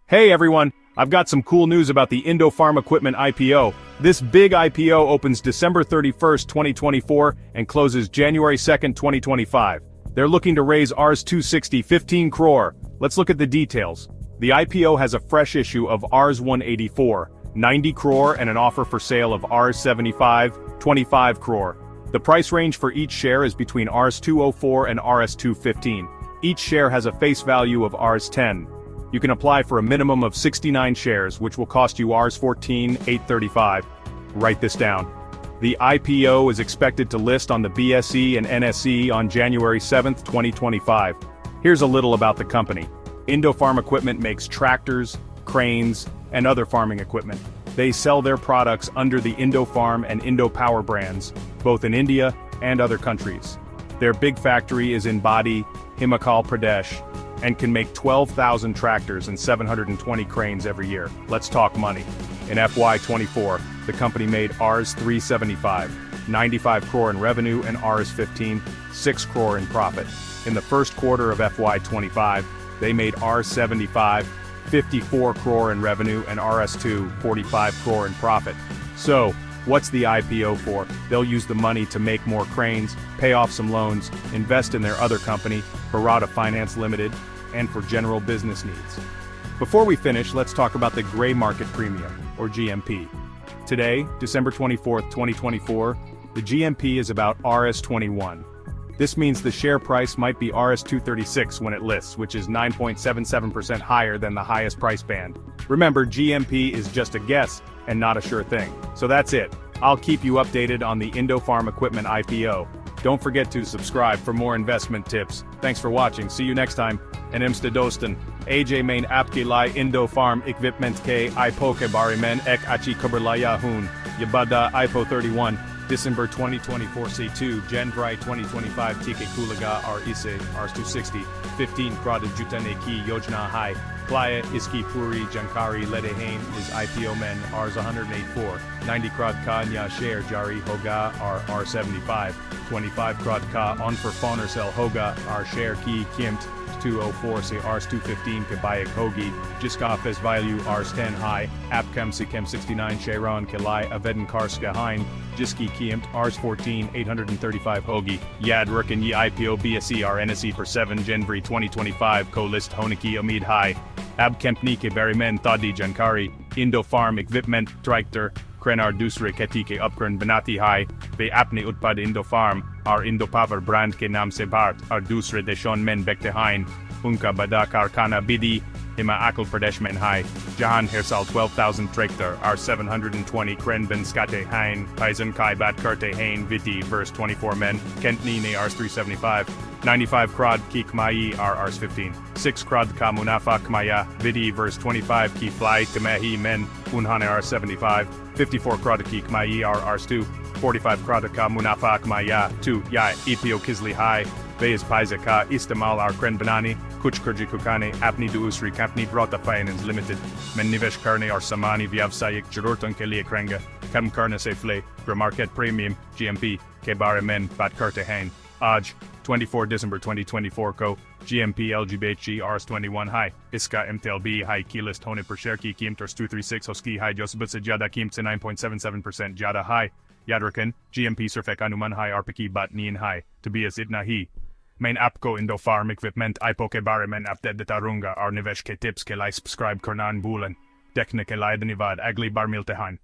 Hey everyone, I've got some cool news about the Indo Farm Equipment IPO. This big IPO opens December 31st, 2024 and closes January 2nd, 2025. They're looking to raise Rs 260 15 crore. Let's look at the details. The IPO has a fresh issue of Rs 184, 90 crore and an offer for sale of Rs 75, 25 crore. The price range for each share is between Rs 204 and Rs 215. Each share has a face value of Rs 10. You can apply for a minimum of 69 shares, which will cost you Rs 14,835. Write this down. The IPO is expected to list on the BSE and NSE on January 7, 2025. Here's a little about the company. Indo Farm Equipment makes tractors, cranes, and other farming equipment. They sell their products under the Indo Farm and Indo Power brands, both in India and other countries. Their big factory is in Badi, Himachal Pradesh, and can make 12,000 tractors and 720 cranes every year. Let's talk money. In FY24, the company made Rs 375, 95 crore in revenue and Rs 15, 6 crore in profit. In the first quarter of FY25, they made Rs 75, 54 crore in revenue and Rs 2, 45 crore in profit. So, what's the IPO for? They'll use the money to make more cranes, pay off some loans, invest in their other company, Barata Finance Limited, and for general business needs. Before we finish, let's talk about the gray market premium, or GMP. Today, December 24, 2024, the GMP is about Rs 21. This means the share price might be Rs 236 when it lists, which is 9.77% higher than the highest price band. Remember, GMP is just a guess and not a sure thing. So that's it. I'll keep you updated on the Indo Farm Equipment IPO. Don't forget to subscribe for more investment tips. Thanks for watching. See you next time. En imste dosten. AJ main apke lai Indo Farm Equipment ke IPO ke bare men ek achi kaberlaya hun. Yabada IPO 31. December 2024 C2 January 2025 TK Kulaga R Ise Rs 260 15 Krada Jutane Ki Yojna Hai Playa Iski Puri Jankari Ledehain is IPO men Rs 184 90 Krad Ka Nya Share Jari Hoga R 75 25 Krad Ka On for Fauner Sell Hoga R Share Ki Kimt 204 se Rs 215 ke Bayek Hogi Jiska Fes Value Rs 10 High Apkem Sikem 69 Sharon Kelai Aveden Karska Hein Jiski Kiemt Rs 14 835 Hogi Yad Rukin Yi IPO BSE or NSE for 7 January 2025 Co-list Honiki Omid High Ab Kempni ke Barimen Thadi Jankari Indo Farm Equipment Tractor Krenar Dusre Keti ke Upkern Banati High Ve Apne Utpad Indo Farm our Indo Power brand ke naam se Bart our Dusre Deshon Men Bekte Hein Unka Bada Karkhana Bidi Hima Akal Pradesh Men High Jahan Hersal 12,000 Tractor R 720 Kren Ben Skate Hein Paisan Kai Bat Karte Hain Viti verse 24 Men Kentni Ne Rs 375 95 Krad Ki Kmayi R Rs 15 6 Krad Ka Munafa Kmaya Vidi verse 25 Ki Fly Temehi Men Unhane R 75 54 Krad Ki Kmayi R Rs 2 45 Krad Ka Munafa Kmaya 2 Ya IPO Kizli High Bayes Paisa Ka Istamal Ar Kren Banani Kuch Kurji Kukane Apni Duusri Kapni Brota Finance Limited Men Nivesh Karne or Samani Vyavsayic Jururton Kelia Krenga Kam Karna Sefle Market Premium GMP Kebare Men Bat Karte Hain Aj 24 December 2024 Ko GMP LGBHG Rs 21 High Iska MTLB High Keylist Hone Per Share Ki Kimters 236 Hoski High Josebutsa Jada Kimtse 9.77% Jada High Yadrakan GMP Surfek Anuman High Arpaki Bat Nien High Tobias Idnahi Main Apko Indo Farm Equipment IPO ke bare men apted Tarunga ar Nivesh ke tips ke lai subscribe Kernan Bulan Dekne ke lai Denivad Agli Barmiltehan